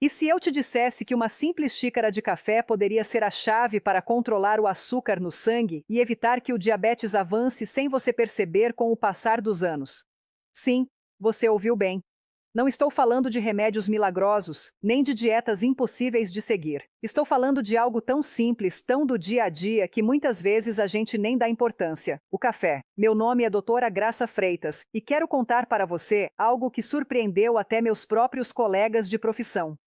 E se eu te dissesse que uma simples xícara de café poderia ser a chave para controlar o açúcar no sangue e evitar que o diabetes avance sem você perceber com o passar dos anos? Sim, você ouviu bem. Não estou falando de remédios milagrosos, nem de dietas impossíveis de seguir. Estou falando de algo tão simples, tão do dia a dia, que muitas vezes a gente nem dá importância: o café. Meu nome é Doutora Graça Freitas e quero contar para você algo que surpreendeu até meus próprios colegas de profissão.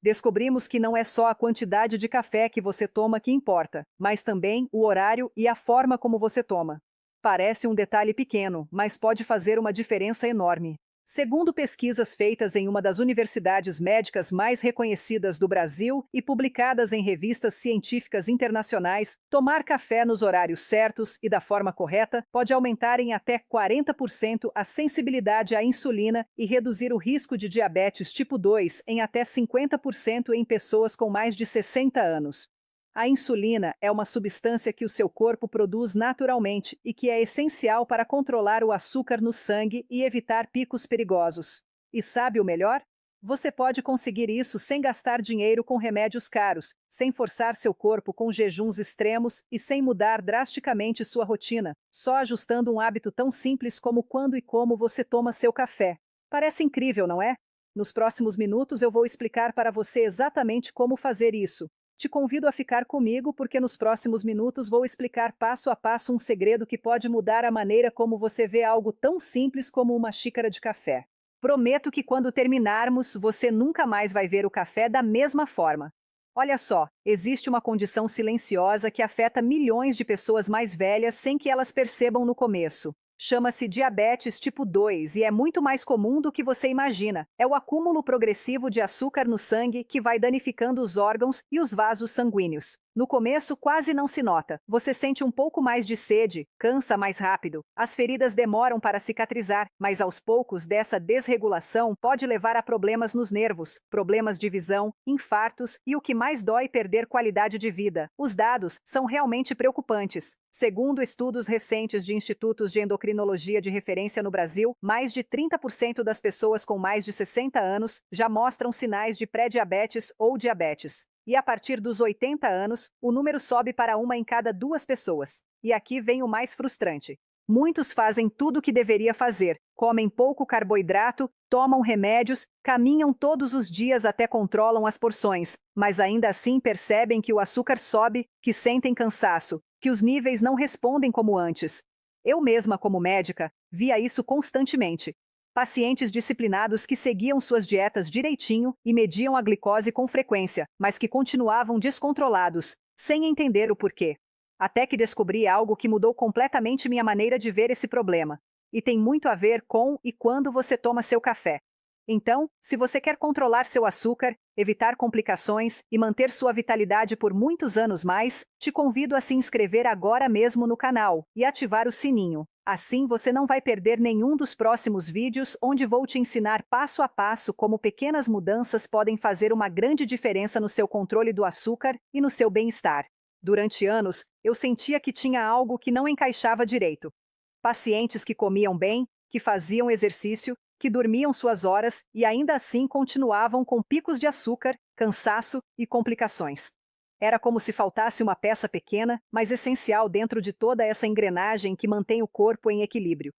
Descobrimos que não é só a quantidade de café que você toma que importa, mas também o horário e a forma como você toma. Parece um detalhe pequeno, mas pode fazer uma diferença enorme. Segundo pesquisas feitas em uma das universidades médicas mais reconhecidas do Brasil e publicadas em revistas científicas internacionais, tomar café nos horários certos e da forma correta pode aumentar em até 40% a sensibilidade à insulina e reduzir o risco de diabetes tipo 2 em até 50% em pessoas com mais de 60 anos. A insulina é uma substância que o seu corpo produz naturalmente e que é essencial para controlar o açúcar no sangue e evitar picos perigosos. E sabe o melhor? Você pode conseguir isso sem gastar dinheiro com remédios caros, sem forçar seu corpo com jejuns extremos e sem mudar drasticamente sua rotina, só ajustando um hábito tão simples como quando e como você toma seu café. Parece incrível, não é? Nos próximos minutos eu vou explicar para você exatamente como fazer isso. Te convido a ficar comigo porque nos próximos minutos vou explicar passo a passo um segredo que pode mudar a maneira como você vê algo tão simples como uma xícara de café. Prometo que quando terminarmos, você nunca mais vai ver o café da mesma forma. Olha só, existe uma condição silenciosa que afeta milhões de pessoas mais velhas sem que elas percebam no começo. Chama-se diabetes tipo 2 e é muito mais comum do que você imagina. É o acúmulo progressivo de açúcar no sangue que vai danificando os órgãos e os vasos sanguíneos. No começo, quase não se nota. Você sente um pouco mais de sede, cansa mais rápido. As feridas demoram para cicatrizar, mas aos poucos dessa desregulação pode levar a problemas nos nervos, problemas de visão, infartos e o que mais dói, perder qualidade de vida. Os dados são realmente preocupantes. Segundo estudos recentes de institutos de endocrinologia de referência no Brasil, mais de 30% das pessoas com mais de 60 anos já mostram sinais de pré-diabetes ou diabetes. E a partir dos 80 anos, o número sobe para uma em cada duas pessoas. E aqui vem o mais frustrante. Muitos fazem tudo o que deveria fazer, comem pouco carboidrato, tomam remédios, caminham todos os dias até controlam as porções, mas ainda assim percebem que o açúcar sobe, que sentem cansaço, que os níveis não respondem como antes. Eu mesma, como médica, via isso constantemente. Pacientes disciplinados que seguiam suas dietas direitinho e mediam a glicose com frequência, mas que continuavam descontrolados, sem entender o porquê. Até que descobri algo que mudou completamente minha maneira de ver esse problema. E tem muito a ver com e quando você toma seu café. Então, se você quer controlar seu açúcar, evitar complicações e manter sua vitalidade por muitos anos mais, te convido a se inscrever agora mesmo no canal e ativar o sininho. Assim você não vai perder nenhum dos próximos vídeos onde vou te ensinar passo a passo como pequenas mudanças podem fazer uma grande diferença no seu controle do açúcar e no seu bem-estar. Durante anos, eu sentia que tinha algo que não encaixava direito. Pacientes que comiam bem, que faziam exercício, que dormiam suas horas e ainda assim continuavam com picos de açúcar, cansaço e complicações. Era como se faltasse uma peça pequena, mas essencial dentro de toda essa engrenagem que mantém o corpo em equilíbrio.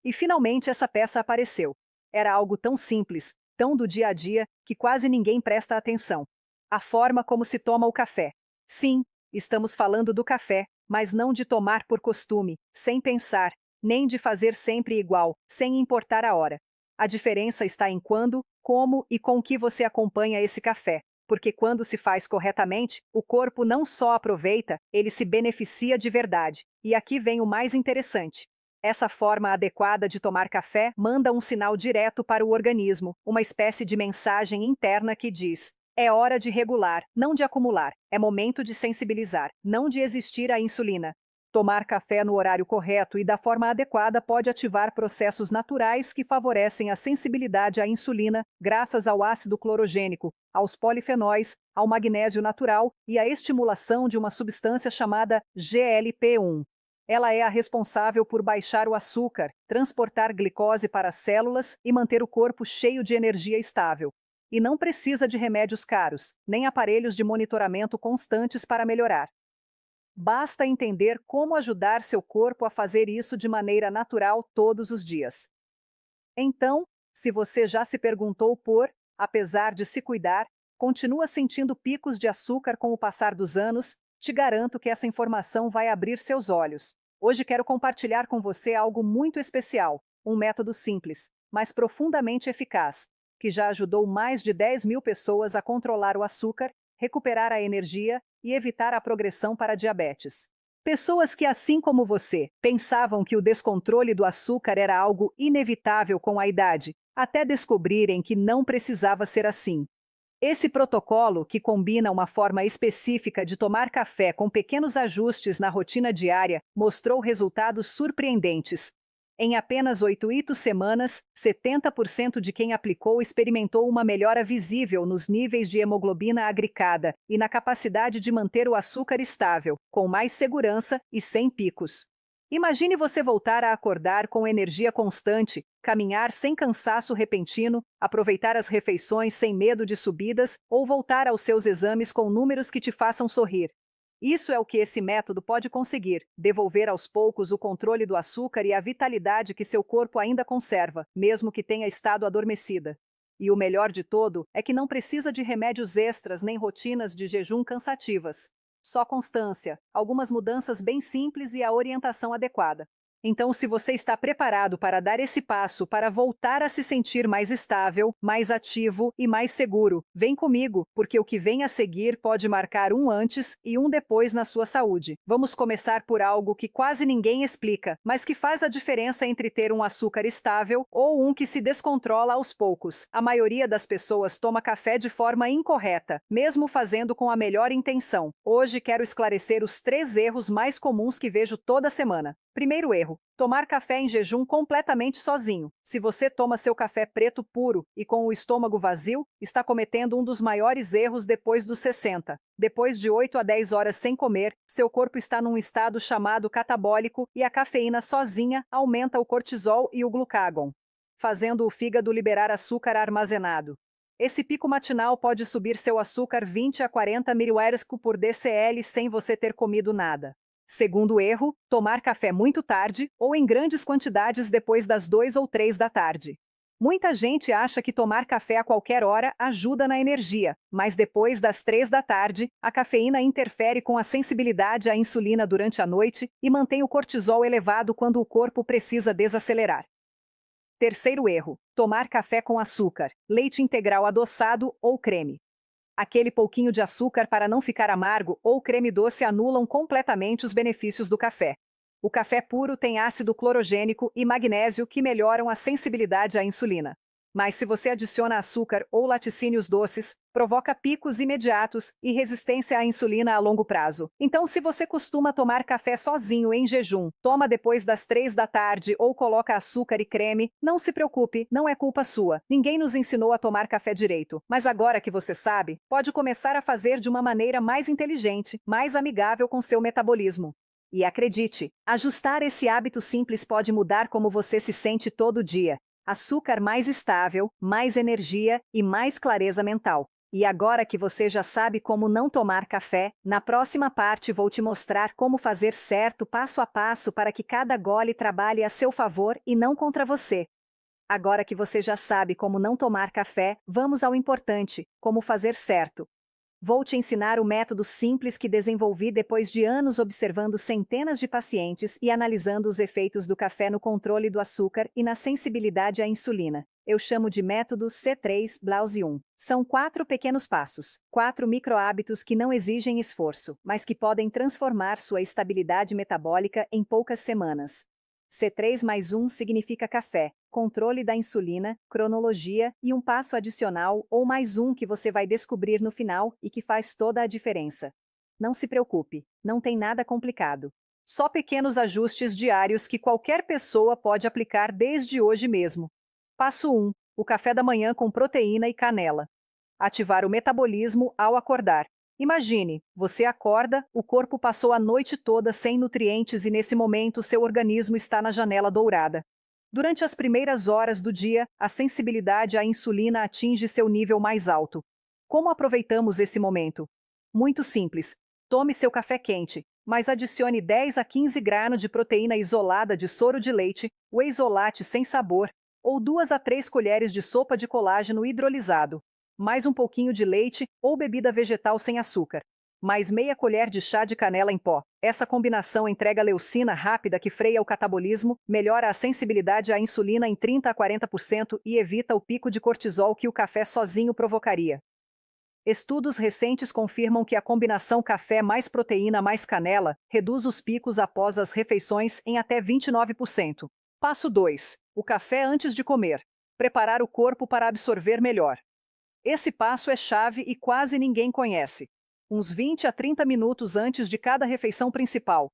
E finalmente essa peça apareceu. Era algo tão simples, tão do dia a dia, que quase ninguém presta atenção. A forma como se toma o café. Sim, estamos falando do café, mas não de tomar por costume, sem pensar, nem de fazer sempre igual, sem importar a hora. A diferença está em quando, como e com que você acompanha esse café, porque quando se faz corretamente, o corpo não só aproveita, ele se beneficia de verdade. E aqui vem o mais interessante. Essa forma adequada de tomar café manda um sinal direto para o organismo, uma espécie de mensagem interna que diz: é hora de regular, não de acumular. É momento de sensibilizar, não de existir a insulina. Tomar café no horário correto e da forma adequada pode ativar processos naturais que favorecem a sensibilidade à insulina, graças ao ácido clorogênico, aos polifenóis, ao magnésio natural e à estimulação de uma substância chamada GLP-1. Ela é a responsável por baixar o açúcar, transportar glicose para as células e manter o corpo cheio de energia estável. e não precisa de remédios caros, nem aparelhos de monitoramento constantes para melhorar. Basta entender como ajudar seu corpo a fazer isso de maneira natural todos os dias. Então, se você já se perguntou apesar de se cuidar, continua sentindo picos de açúcar com o passar dos anos, te garanto que essa informação vai abrir seus olhos. Hoje quero compartilhar com você algo muito especial, um método simples, mas profundamente eficaz, que já ajudou mais de 10.000 pessoas a controlar o açúcar, recuperar a energia e evitar a progressão para a diabetes. Pessoas que, assim como você, pensavam que o descontrole do açúcar era algo inevitável com a idade, até descobrirem que não precisava ser assim. Esse protocolo, que combina uma forma específica de tomar café com pequenos ajustes na rotina diária, mostrou resultados surpreendentes. Em apenas 8 semanas, 70% de quem aplicou experimentou uma melhora visível nos níveis de hemoglobina agregada e na capacidade de manter o açúcar estável, com mais segurança e sem picos. Imagine você voltar a acordar com energia constante, caminhar sem cansaço repentino, aproveitar as refeições sem medo de subidas ou voltar aos seus exames com números que te façam sorrir. Isso é o que esse método pode conseguir: devolver aos poucos o controle do açúcar e a vitalidade que seu corpo ainda conserva, mesmo que tenha estado adormecida. E o melhor de todo é que não precisa de remédios extras nem rotinas de jejum cansativas. Só constância, algumas mudanças bem simples e a orientação adequada. Então, se você está preparado para dar esse passo para voltar a se sentir mais estável, mais ativo e mais seguro, vem comigo, porque o que vem a seguir pode marcar um antes e um depois na sua saúde. Vamos começar por algo que quase ninguém explica, mas que faz a diferença entre ter um açúcar estável ou um que se descontrola aos poucos. A maioria das pessoas toma café de forma incorreta, mesmo fazendo com a melhor intenção. Hoje quero esclarecer os 3 erros mais comuns que vejo toda semana. Primeiro erro: tomar café em jejum completamente sozinho. Se você toma seu café preto puro e com o estômago vazio, está cometendo um dos maiores erros depois dos 60. Depois de 8 a 10 horas sem comer, seu corpo está num estado chamado catabólico e a cafeína sozinha aumenta o cortisol e o glucagon, fazendo o fígado liberar açúcar armazenado. Esse pico matinal pode subir seu açúcar 20 a 40 mg por decl sem você ter comido nada. Segundo erro: tomar café muito tarde ou em grandes quantidades depois das 2 ou 3 da tarde. Muita gente acha que tomar café a qualquer hora ajuda na energia, mas depois das 3 da tarde, a cafeína interfere com a sensibilidade à insulina durante a noite e mantém o cortisol elevado quando o corpo precisa desacelerar. Terceiro erro: tomar café com açúcar, leite integral adoçado ou creme. Aquele pouquinho de açúcar para não ficar amargo ou creme doce anulam completamente os benefícios do café. O café puro tem ácido clorogênico e magnésio que melhoram a sensibilidade à insulina. Mas se você adiciona açúcar ou laticínios doces, provoca picos imediatos e resistência à insulina a longo prazo. Então, se você costuma tomar café sozinho em jejum, toma depois das 3 da tarde ou coloca açúcar e creme, não se preocupe, não é culpa sua. Ninguém nos ensinou a tomar café direito. Mas agora que você sabe, pode começar a fazer de uma maneira mais inteligente, mais amigável com seu metabolismo. E acredite, ajustar esse hábito simples pode mudar como você se sente todo dia. Açúcar mais estável, mais energia e mais clareza mental. E agora que você já sabe como não tomar café, na próxima parte vou te mostrar como fazer certo passo a passo para que cada gole trabalhe a seu favor e não contra você. Agora que você já sabe como não tomar café, vamos ao importante: como fazer certo. Vou te ensinar o método simples que desenvolvi depois de anos observando centenas de pacientes e analisando os efeitos do café no controle do açúcar e na sensibilidade à insulina. Eu chamo de método C3-Blause 1. São 4 pequenos passos, 4 micro-hábitos que não exigem esforço, mas que podem transformar sua estabilidade metabólica em poucas semanas. C3+1 significa café, controle da insulina, cronologia e um passo adicional ou mais um que você vai descobrir no final e que faz toda a diferença. Não se preocupe, não tem nada complicado. Só pequenos ajustes diários que qualquer pessoa pode aplicar desde hoje mesmo. Passo 1. O café da manhã com proteína e canela. Ativar o metabolismo ao acordar. Imagine, você acorda, o corpo passou a noite toda sem nutrientes e nesse momento seu organismo está na janela dourada. Durante as primeiras horas do dia, a sensibilidade à insulina atinge seu nível mais alto. Como aproveitamos esse momento? Muito simples. Tome seu café quente, mas adicione 10 a 15 gramas de proteína isolada de soro de leite, whey isolate sem sabor, ou 2 a 3 colheres de sopa de colágeno hidrolisado, mais um pouquinho de leite ou bebida vegetal sem açúcar, mais meia colher de chá de canela em pó. Essa combinação entrega leucina rápida que freia o catabolismo, melhora a sensibilidade à insulina em 30 a 40% e evita o pico de cortisol que o café sozinho provocaria. Estudos recentes confirmam que a combinação café mais proteína mais canela reduz os picos após as refeições em até 29%. Passo 2. O café antes de comer. Preparar o corpo para absorver melhor. Esse passo é chave e quase ninguém conhece. Uns 20 a 30 minutos antes de cada refeição principal.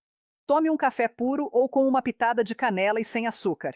Tome um café puro ou com uma pitada de canela e sem açúcar.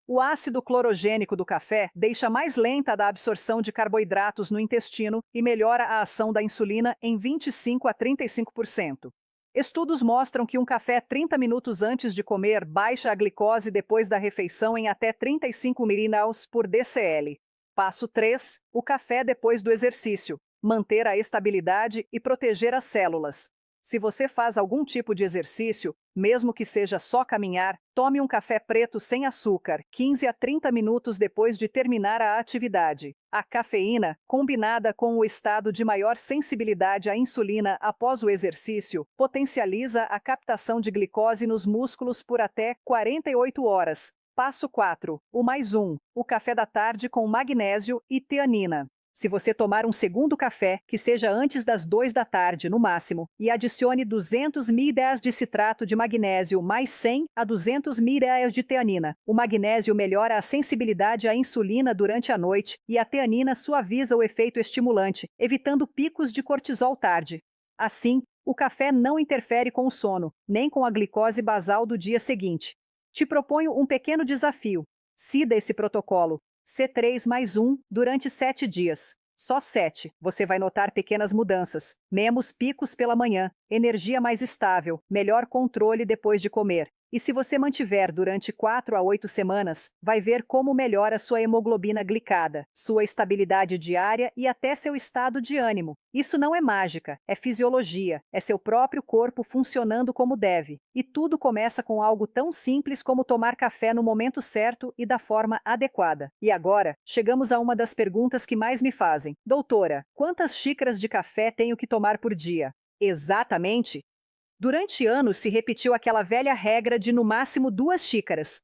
O ácido clorogênico do café deixa mais lenta a absorção de carboidratos no intestino e melhora a ação da insulina em 25 a 35%. Estudos mostram que um café 30 minutos antes de comer baixa a glicose depois da refeição em até 35 mg por decl. Passo 3. O café depois do exercício. Manter a estabilidade e proteger as células. Se você faz algum tipo de exercício, mesmo que seja só caminhar, tome um café preto sem açúcar, 15 a 30 minutos depois de terminar a atividade. A cafeína, combinada com o estado de maior sensibilidade à insulina após o exercício, potencializa a captação de glicose nos músculos por até 48 horas. Passo 4. O mais um. O café da tarde com magnésio e teanina. Se você tomar um segundo café, que seja antes das 2 da tarde no máximo, e adicione 200 ml de citrato de magnésio mais 100 a 200 ml de teanina, o magnésio melhora a sensibilidade à insulina durante a noite e a teanina suaviza o efeito estimulante, evitando picos de cortisol tarde. Assim, o café não interfere com o sono, nem com a glicose basal do dia seguinte. Te proponho um pequeno desafio. Siga esse protocolo. C3 mais 1 durante 7 dias. Só 7. Você vai notar pequenas mudanças. Menos picos pela manhã, energia mais estável, melhor controle depois de comer. E se você mantiver durante 4 a 8 semanas, vai ver como melhora sua hemoglobina glicada, sua estabilidade diária e até seu estado de ânimo. Isso não é mágica, é fisiologia, é seu próprio corpo funcionando como deve. E tudo começa com algo tão simples como tomar café no momento certo e da forma adequada. E agora, chegamos a uma das perguntas que mais me fazem. Doutora, quantas xícaras de café tenho que tomar por dia? Exatamente! Durante anos se repetiu aquela velha regra de no máximo 2 xícaras.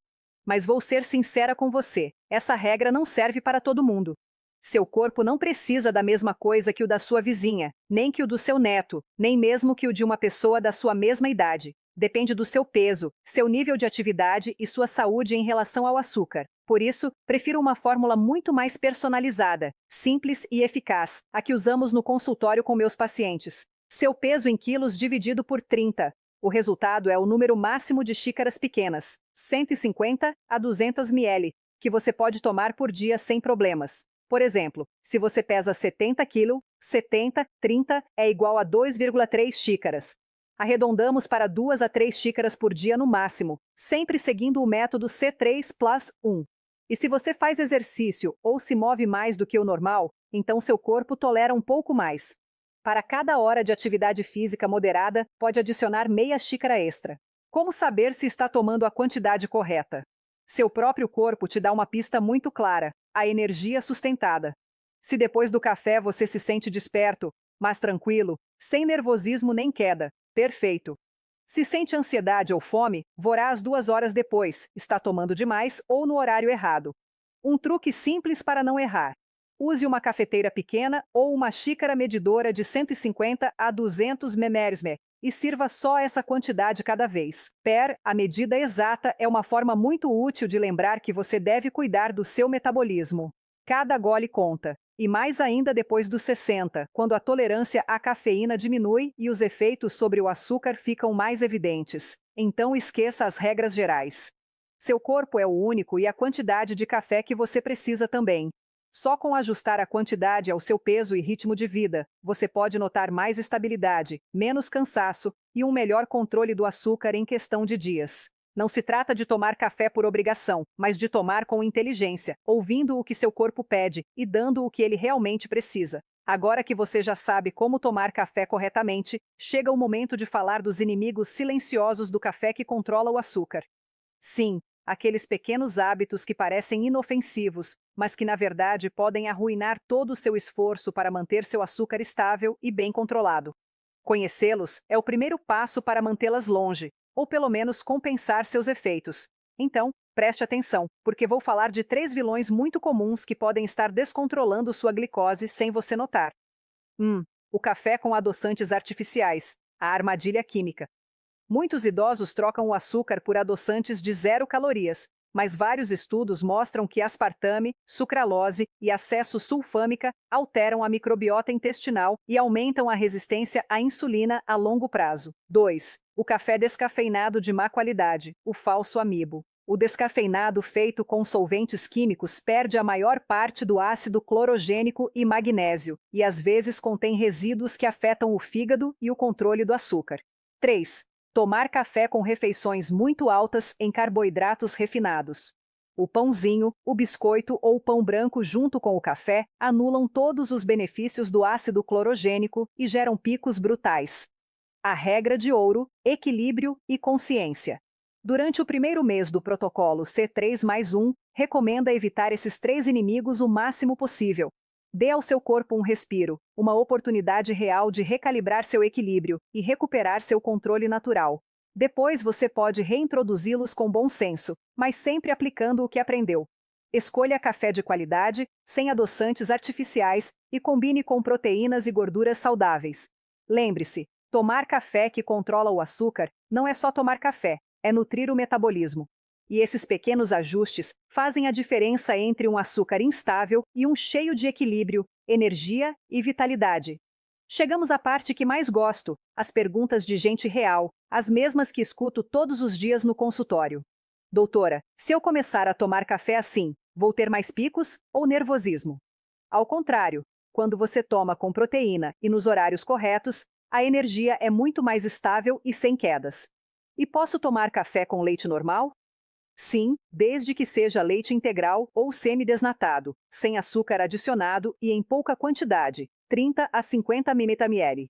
Mas vou ser sincera com você, essa regra não serve para todo mundo. Seu corpo não precisa da mesma coisa que o da sua vizinha, nem que o do seu neto, nem mesmo que o de uma pessoa da sua mesma idade. Depende do seu peso, seu nível de atividade e sua saúde em relação ao açúcar. Por isso, prefiro uma fórmula muito mais personalizada, simples e eficaz, a que usamos no consultório com meus pacientes. Seu peso em quilos dividido por 30. O resultado é o número máximo de xícaras pequenas, 150 a 200 ml, que você pode tomar por dia sem problemas. Por exemplo, se você pesa 70 kg, 70, 30 é igual a 2,3 xícaras. Arredondamos para 2 a 3 xícaras por dia no máximo, sempre seguindo o método C3+1. E se você faz exercício ou se move mais do que o normal, então seu corpo tolera um pouco mais. Para cada hora de atividade física moderada, pode adicionar meia xícara extra. Como saber se está tomando a quantidade correta? Seu próprio corpo te dá uma pista muito clara: a energia sustentada. Se depois do café você se sente desperto, mas tranquilo, sem nervosismo nem queda, perfeito. Se sente ansiedade ou fome, voraz 2 horas depois, está tomando demais ou no horário errado. Um truque simples para não errar. Use uma cafeteira pequena ou uma xícara medidora de 150 a 200 ml e sirva só essa quantidade cada vez. A medida exata é uma forma muito útil de lembrar que você deve cuidar do seu metabolismo. Cada gole conta. E mais ainda depois dos 60, quando a tolerância à cafeína diminui e os efeitos sobre o açúcar ficam mais evidentes. Então esqueça as regras gerais. Seu corpo é o único e a quantidade de café que você precisa também. Só com ajustar a quantidade ao seu peso e ritmo de vida, você pode notar mais estabilidade, menos cansaço e um melhor controle do açúcar em questão de dias. Não se trata de tomar café por obrigação, mas de tomar com inteligência, ouvindo o que seu corpo pede e dando o que ele realmente precisa. Agora que você já sabe como tomar café corretamente, chega o momento de falar dos inimigos silenciosos do café que controla o açúcar. Sim, aqueles pequenos hábitos que parecem inofensivos, mas que na verdade podem arruinar todo o seu esforço para manter seu açúcar estável e bem controlado. Conhecê-los é o primeiro passo para mantê-las longe, ou pelo menos compensar seus efeitos. Então, preste atenção, porque vou falar de 3 vilões muito comuns que podem estar descontrolando sua glicose sem você notar. 1. O café com adoçantes artificiais, a armadilha química. Muitos idosos trocam o açúcar por adoçantes de 0 calorias, mas vários estudos mostram que aspartame, sucralose e acesso sulfâmica alteram a microbiota intestinal e aumentam a resistência à insulina a longo prazo. 2. O café descafeinado de má qualidade, o falso amibo. O descafeinado feito com solventes químicos perde a maior parte do ácido clorogênico e magnésio, e às vezes contém resíduos que afetam o fígado e o controle do açúcar. 3. Tomar café com refeições muito altas em carboidratos refinados. O pãozinho, o biscoito ou o pão branco junto com o café anulam todos os benefícios do ácido clorogênico e geram picos brutais. A regra de ouro: equilíbrio e consciência. Durante o primeiro mês do protocolo C3+1, recomenda evitar esses 3 inimigos o máximo possível. Dê ao seu corpo um respiro, uma oportunidade real de recalibrar seu equilíbrio e recuperar seu controle natural. Depois você pode reintroduzi-los com bom senso, mas sempre aplicando o que aprendeu. Escolha café de qualidade, sem adoçantes artificiais e combine com proteínas e gorduras saudáveis. Lembre-se, tomar café que controla o açúcar não é só tomar café, é nutrir o metabolismo. E esses pequenos ajustes fazem a diferença entre um açúcar instável e um cheio de equilíbrio, energia e vitalidade. Chegamos à parte que mais gosto, as perguntas de gente real, as mesmas que escuto todos os dias no consultório. Doutora, se eu começar a tomar café assim, vou ter mais picos ou nervosismo? Ao contrário, quando você toma com proteína e nos horários corretos, a energia é muito mais estável e sem quedas. E posso tomar café com leite normal? Sim, desde que seja leite integral ou semidesnatado, sem açúcar adicionado e em pouca quantidade, 30 a 50 ml.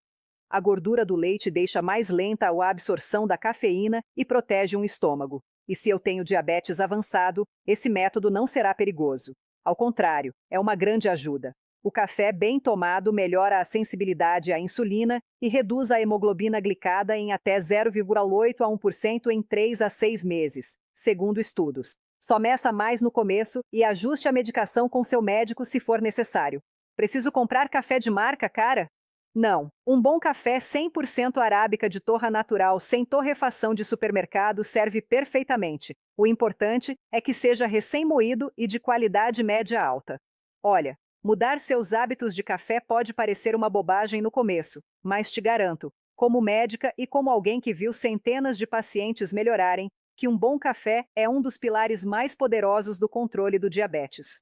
A gordura do leite deixa mais lenta a absorção da cafeína e protege o estômago. E se eu tenho diabetes avançado, esse método não será perigoso. Ao contrário, é uma grande ajuda. O café bem tomado melhora a sensibilidade à insulina e reduz a hemoglobina glicada em até 0,8 a 1% em 3 a 6 meses, segundo estudos. Só meça mais no começo e ajuste a medicação com seu médico se for necessário. Preciso comprar café de marca, cara? Não. Um bom café 100% arábica de torra natural sem torrefação de supermercado serve perfeitamente. O importante é que seja recém-moído e de qualidade média alta. Olha, mudar seus hábitos de café pode parecer uma bobagem no começo, mas te garanto, como médica e como alguém que viu centenas de pacientes melhorarem, que um bom café é um dos pilares mais poderosos do controle do diabetes.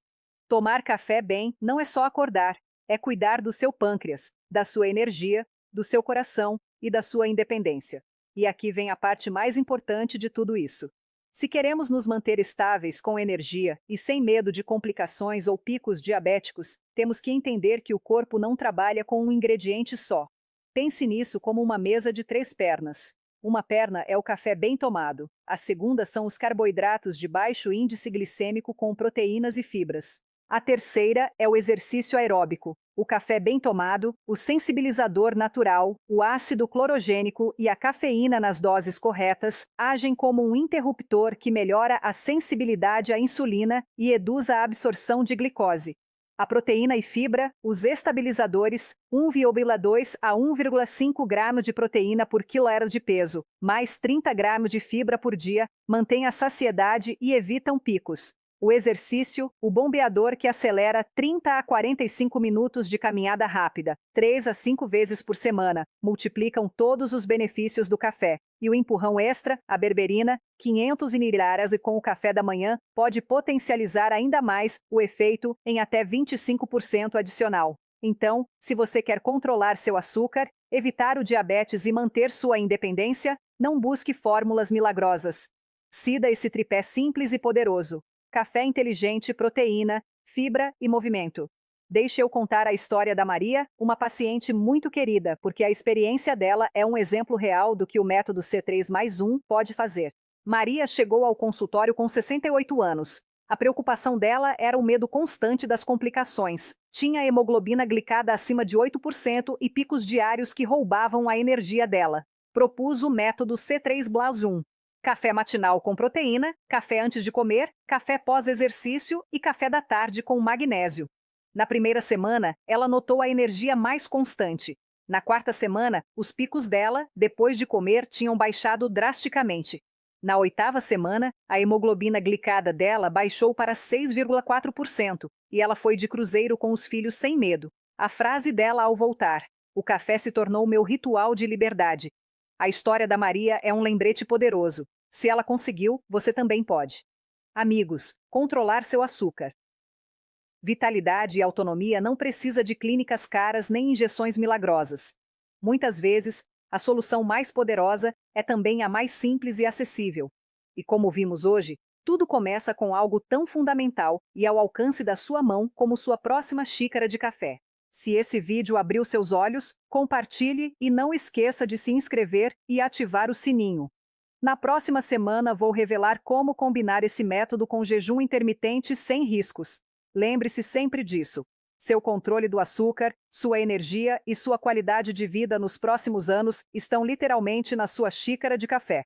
Tomar café bem não é só acordar, é cuidar do seu pâncreas, da sua energia, do seu coração e da sua independência. E aqui vem a parte mais importante de tudo isso. Se queremos nos manter estáveis com energia e sem medo de complicações ou picos diabéticos, temos que entender que o corpo não trabalha com um ingrediente só. Pense nisso como uma mesa de 3 pernas. Uma perna é o café bem tomado, a segunda são os carboidratos de baixo índice glicêmico com proteínas e fibras. A terceira é o exercício aeróbico, o café bem tomado, o sensibilizador natural, o ácido clorogênico e a cafeína nas doses corretas agem como um interruptor que melhora a sensibilidade à insulina e reduz a absorção de glicose. A proteína e fibra, os estabilizadores, 1,2 a 1,5 gramas de proteína por quilograma de peso, mais 30 gramas de fibra por dia, mantêm a saciedade e evitam picos. O exercício, o bombeador que acelera 30 a 45 minutos de caminhada rápida, 3 a 5 vezes por semana, multiplicam todos os benefícios do café. E o empurrão extra, a berberina, 500 ml e com o café da manhã, pode potencializar ainda mais o efeito em até 25% adicional. Então, se você quer controlar seu açúcar, evitar o diabetes e manter sua independência, não busque fórmulas milagrosas. Siga esse tripé simples e poderoso: café inteligente, proteína, fibra e movimento. Deixe eu contar a história da Maria, uma paciente muito querida, porque a experiência dela é um exemplo real do que o método C3 mais 1 pode fazer. Maria chegou ao consultório com 68 anos. A preocupação dela era o medo constante das complicações. Tinha hemoglobina glicada acima de 8% e picos diários que roubavam a energia dela. Propus o método C3 Blas 1. Café matinal com proteína, café antes de comer, café pós-exercício e café da tarde com magnésio. Na primeira semana, ela notou a energia mais constante. Na quarta semana, os picos dela, depois de comer, tinham baixado drasticamente. Na oitava semana, a hemoglobina glicada dela baixou para 6,4% e ela foi de cruzeiro com os filhos sem medo. A frase dela ao voltar: "O café se tornou meu ritual de liberdade." A história da Maria é um lembrete poderoso. Se ela conseguiu, você também pode. Amigos, controlar seu açúcar. Vitalidade e autonomia não precisa de clínicas caras nem injeções milagrosas. Muitas vezes, a solução mais poderosa é também a mais simples e acessível. E como vimos hoje, tudo começa com algo tão fundamental e ao alcance da sua mão como sua próxima xícara de café. Se esse vídeo abriu seus olhos, compartilhe e não esqueça de se inscrever e ativar o sininho. Na próxima semana vou revelar como combinar esse método com jejum intermitente sem riscos. Lembre-se sempre disso. Seu controle do açúcar, sua energia e sua qualidade de vida nos próximos anos estão literalmente na sua xícara de café.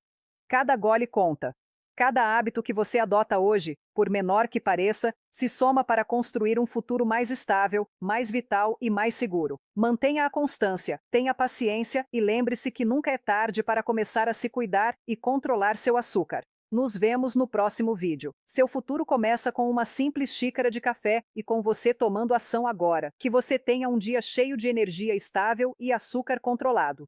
Cada gole conta. Cada hábito que você adota hoje, por menor que pareça, se soma para construir um futuro mais estável, mais vital e mais seguro. Mantenha a constância, tenha paciência e lembre-se que nunca é tarde para começar a se cuidar e controlar seu açúcar. Nos vemos no próximo vídeo. Seu futuro começa com uma simples xícara de café e com você tomando ação agora. Que você tenha um dia cheio de energia estável e açúcar controlado.